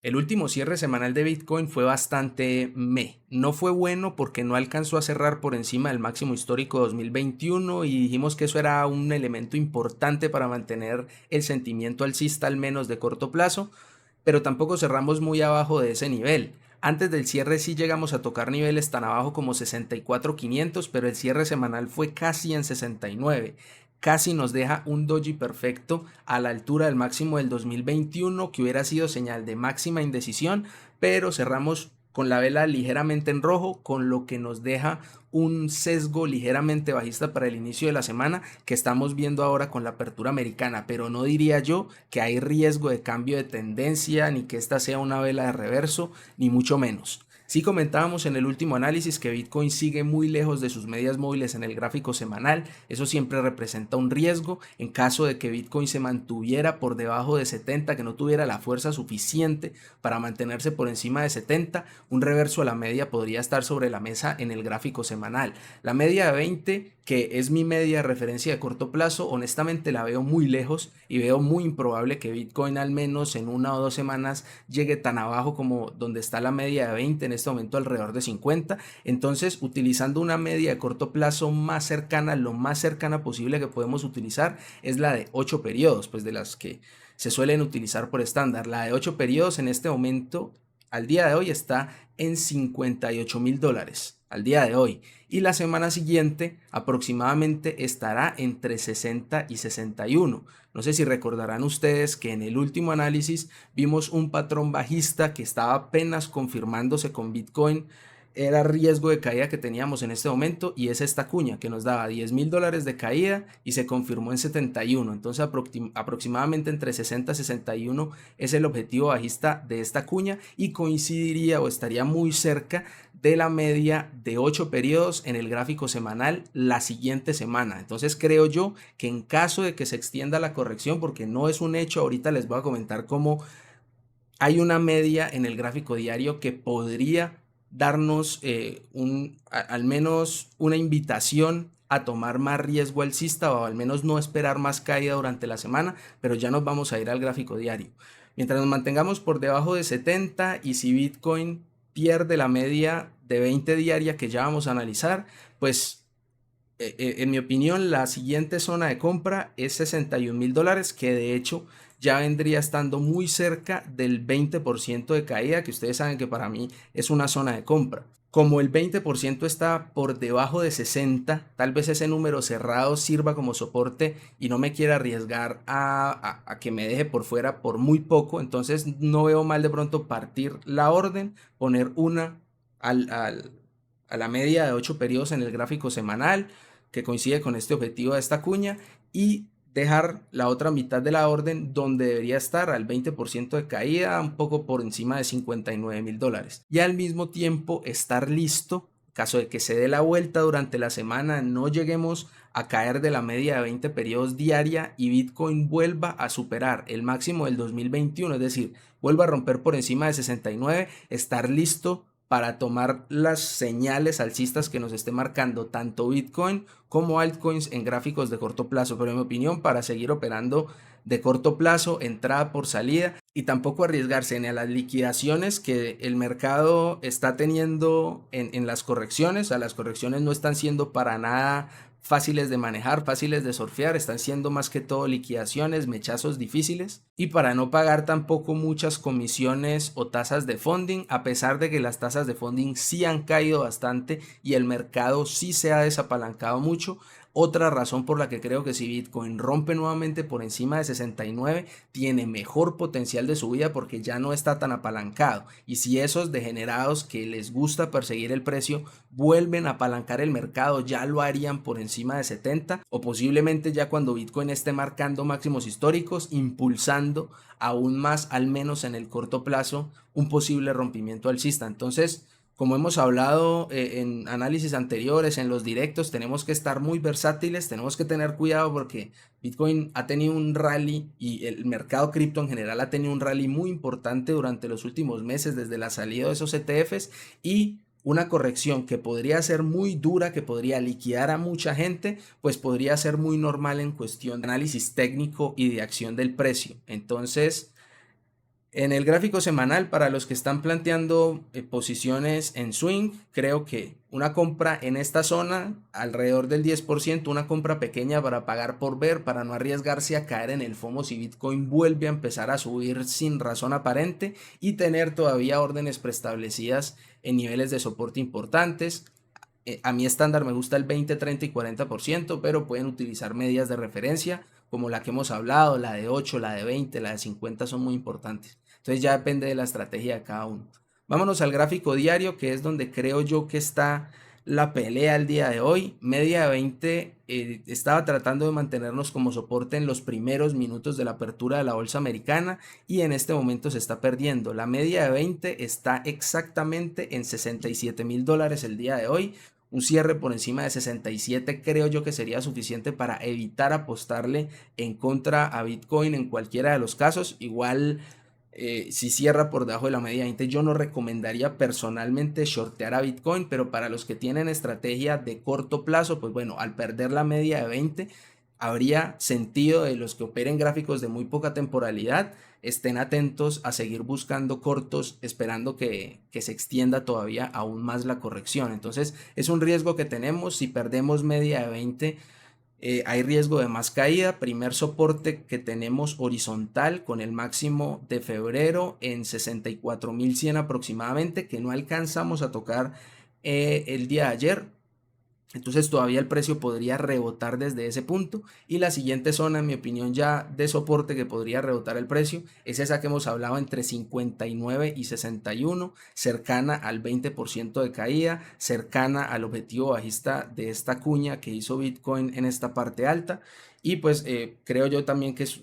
El último cierre semanal de Bitcoin fue bastante no fue bueno porque no alcanzó a cerrar por encima del máximo histórico 2021 y dijimos que eso era un elemento importante para mantener el sentimiento alcista al menos de corto plazo, pero tampoco cerramos muy abajo de ese nivel. Antes del cierre sí llegamos a tocar niveles tan abajo como 64.500, pero el cierre semanal fue casi en 69. Casi nos deja un doji perfecto a la altura del máximo del 2021, que hubiera sido señal de máxima indecisión, pero cerramos con la vela ligeramente en rojo, con lo que nos deja un sesgo ligeramente bajista para el inicio de la semana que estamos viendo ahora con la apertura americana, pero no diría yo que hay riesgo de cambio de tendencia, ni que esta sea una vela de reverso, ni mucho menos. Sí comentábamos en el último análisis que Bitcoin sigue muy lejos de sus medias móviles en el gráfico semanal. Eso siempre representa un riesgo en caso de que Bitcoin se mantuviera por debajo de 70, que no tuviera la fuerza suficiente para mantenerse por encima de 70. Un reverso a la media podría estar sobre la mesa en el gráfico semanal. La media de 20, que es mi media de referencia de corto plazo, honestamente la veo muy lejos y veo muy improbable que Bitcoin al menos en 1 o 2 semanas llegue tan abajo como donde está la media de 20, en este momento alrededor de 50. Entonces, utilizando una media de corto plazo más cercana, lo más cercana posible que podemos utilizar es la de 8 periodos, pues de las que se suelen utilizar por estándar. La de 8 periodos en este momento, al día de hoy, está en $58.000 al día de hoy, y la semana siguiente aproximadamente estará entre 60 y 61. No sé si recordarán ustedes que en el último análisis vimos un patrón bajista que estaba apenas confirmándose con Bitcoin. Era riesgo de caída que teníamos en este momento, y es esta cuña que nos daba $10.000 de caída y se confirmó en 71. Entonces aproximadamente entre 60 y 61 es el objetivo bajista de esta cuña, y coincidiría o estaría muy cerca de la media de 8 periodos en el gráfico semanal la siguiente semana. Entonces creo yo que en caso de que se extienda la corrección, porque no es un hecho, ahorita les voy a comentar cómo hay una media en el gráfico diario que podría darnos al menos una invitación a tomar más riesgo alcista, o al menos no esperar más caída durante la semana, pero ya nos vamos a ir al gráfico diario. Mientras nos mantengamos por debajo de 70, y si Bitcoin pierde la media de 20 diaria que ya vamos a analizar, pues en mi opinión, la siguiente zona de compra es $61.000, que de hecho ya vendría estando muy cerca del 20% de caída, que ustedes saben que para mí es una zona de compra. Como el 20% está por debajo de 60, tal vez ese número cerrado sirva como soporte y no me quiera arriesgar a que me deje por fuera por muy poco. Entonces no veo mal de pronto partir la orden, poner una al, al, a la media de 8 periodos en el gráfico semanal, que coincide con este objetivo de esta cuña, y dejar la otra mitad de la orden donde debería estar, al 20% de caída, un poco por encima de $59.000, y al mismo tiempo estar listo caso de que se dé la vuelta durante la semana, no lleguemos a caer de la media de 20 periodos diaria y Bitcoin vuelva a superar el máximo del 2021, es decir, vuelva a romper por encima de 69, estar listo para tomar las señales alcistas que nos esté marcando tanto Bitcoin como altcoins en gráficos de corto plazo. Pero en mi opinión, para seguir operando de corto plazo, entrada por salida, y tampoco arriesgarse ni a las liquidaciones que el mercado está teniendo en las correcciones. A las correcciones no están siendo para nada fáciles de manejar, fáciles de surfear, están siendo más que todo liquidaciones, mechazos difíciles, y para no pagar tampoco muchas comisiones o tasas de funding, a pesar de que las tasas de funding sí han caído bastante y el mercado sí se ha desapalancado mucho. Otra razón por la que creo que si Bitcoin rompe nuevamente por encima de 69, tiene mejor potencial de subida porque ya no está tan apalancado. Y si esos degenerados que les gusta perseguir el precio vuelven a apalancar el mercado, ya lo harían por encima de 70, o posiblemente ya cuando Bitcoin esté marcando máximos históricos, impulsando aún más, al menos en el corto plazo, un posible rompimiento alcista. Entonces, como hemos hablado en análisis anteriores, en los directos, tenemos que estar muy versátiles, tenemos que tener cuidado porque Bitcoin ha tenido un rally, y el mercado cripto en general ha tenido un rally muy importante durante los últimos meses desde la salida de esos ETFs, y una corrección que podría ser muy dura, que podría liquidar a mucha gente, pues podría ser muy normal en cuestión de análisis técnico y de acción del precio. Entonces, En el gráfico semanal, para los que están planteando posiciones en swing, creo que una compra en esta zona, alrededor del 10%, una compra pequeña para pagar por ver, para no arriesgarse a caer en el FOMO si Bitcoin vuelve a empezar a subir sin razón aparente, y tener todavía órdenes preestablecidas en niveles de soporte importantes. A mi estándar me gusta el 20, 30 y 40%, pero pueden utilizar medias de referencia como la que hemos hablado, la de 8, la de 20, la de 50 son muy importantes. Entonces ya depende de la estrategia de cada uno. Vámonos al gráfico diario, que es donde creo yo que está la pelea el día de hoy. Media de 20 estaba tratando de mantenernos como soporte en los primeros minutos de la apertura de la bolsa americana, y en este momento se está perdiendo. La media de 20 está exactamente en $67,000 el día de hoy. Un cierre por encima de 67 creo yo que sería suficiente para evitar apostarle en contra a Bitcoin en cualquiera de los casos. Igual, si cierra por debajo de la media 20, yo no recomendaría personalmente shortear a Bitcoin, pero para los que tienen estrategia de corto plazo, pues bueno, al perder la media de 20, habría sentido de los que operen gráficos de muy poca temporalidad, estén atentos a seguir buscando cortos, esperando que se extienda todavía aún más la corrección. Entonces, es un riesgo que tenemos. Si perdemos media de 20, hay riesgo de más caída. Primer soporte que tenemos horizontal con el máximo de febrero en 64,100 aproximadamente, que no alcanzamos a tocar el día de ayer. Entonces todavía el precio podría rebotar desde ese punto, y la siguiente zona, en mi opinión, ya de soporte que podría rebotar el precio es esa que hemos hablado entre 59 y 61, cercana al 20% de caída, cercana al objetivo bajista de esta cuña que hizo Bitcoin en esta parte alta. Y pues creo yo también que es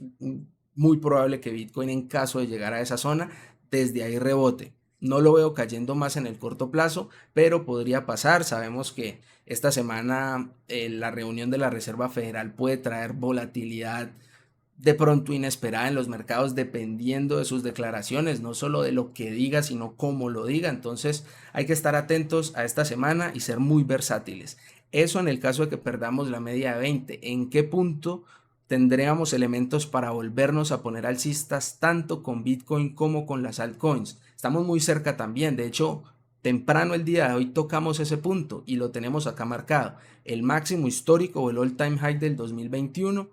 muy probable que Bitcoin, en caso de llegar a esa zona, desde ahí rebote. No lo veo cayendo más en el corto plazo, pero podría pasar. Sabemos que esta semana la reunión de la Reserva Federal puede traer volatilidad de pronto inesperada en los mercados, dependiendo de sus declaraciones, no solo de lo que diga, sino cómo lo diga. Entonces hay que estar atentos a esta semana y ser muy versátiles. Eso en el caso de que perdamos la media de 20. ¿En qué punto tendríamos elementos para volvernos a poner alcistas tanto con Bitcoin como con las altcoins? Estamos muy cerca también. De hecho, temprano el día de hoy tocamos ese punto y lo tenemos acá marcado. El máximo histórico o el all time high del 2021.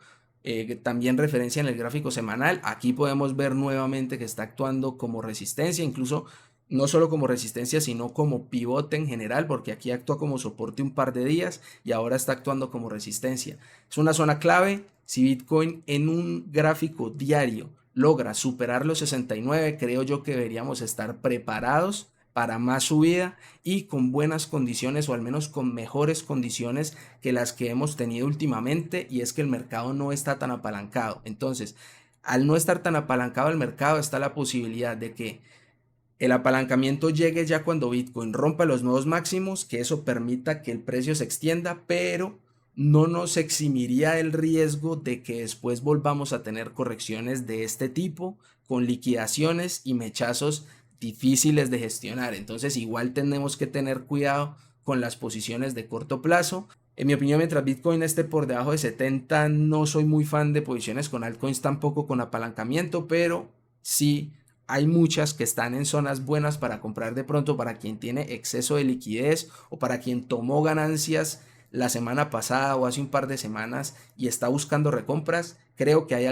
También referencia en el gráfico semanal. Aquí podemos ver nuevamente que está actuando como resistencia, incluso no solo como resistencia, sino como pivote en general, porque aquí actúa como soporte un par de días y ahora está actuando como resistencia. Es una zona clave. Si Bitcoin en un gráfico diario logra superar los 69, creo yo que deberíamos estar preparados para más subida y con buenas condiciones, o al menos con mejores condiciones que las que hemos tenido últimamente, y es que el mercado no está tan apalancado. Entonces, al no estar tan apalancado el mercado, está la posibilidad de que el apalancamiento llegue ya cuando Bitcoin rompa los nuevos máximos, que eso permita que el precio se extienda, pero no nos eximiría del riesgo de que después volvamos a tener correcciones de este tipo, con liquidaciones y mechazos difíciles de gestionar. Entonces igual tenemos que tener cuidado con las posiciones de corto plazo. En mi opinión, mientras Bitcoin esté por debajo de 70, no soy muy fan de posiciones con altcoins, tampoco con apalancamiento, pero sí hay muchas que están en zonas buenas para comprar de pronto, para quien tiene exceso de liquidez o para quien tomó ganancias la semana pasada o hace un par de semanas y está buscando recompras. Creo que hay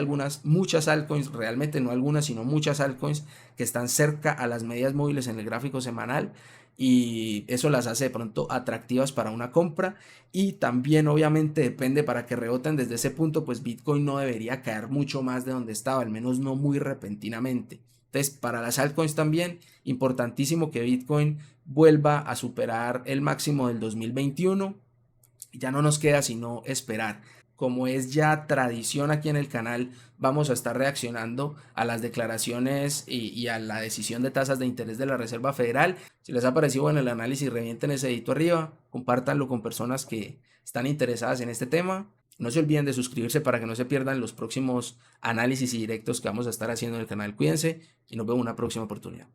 muchas altcoins, realmente no algunas, sino muchas altcoins que están cerca a las medias móviles en el gráfico semanal, y eso las hace de pronto atractivas para una compra. Y también obviamente depende, para que reboten desde ese punto, pues Bitcoin no debería caer mucho más de donde estaba, al menos no muy repentinamente. Entonces, para las altcoins también, importantísimo que Bitcoin vuelva a superar el máximo del 2021. Ya no nos queda sino esperar. Como es ya tradición aquí en el canal, vamos a estar reaccionando a las declaraciones y a la decisión de tasas de interés de la Reserva Federal. Si les ha parecido bueno el análisis, revienten ese dedito arriba, compártanlo con personas que están interesadas en este tema. No se olviden de suscribirse para que no se pierdan los próximos análisis y directos que vamos a estar haciendo en el canal. Cuídense y nos vemos en una próxima oportunidad.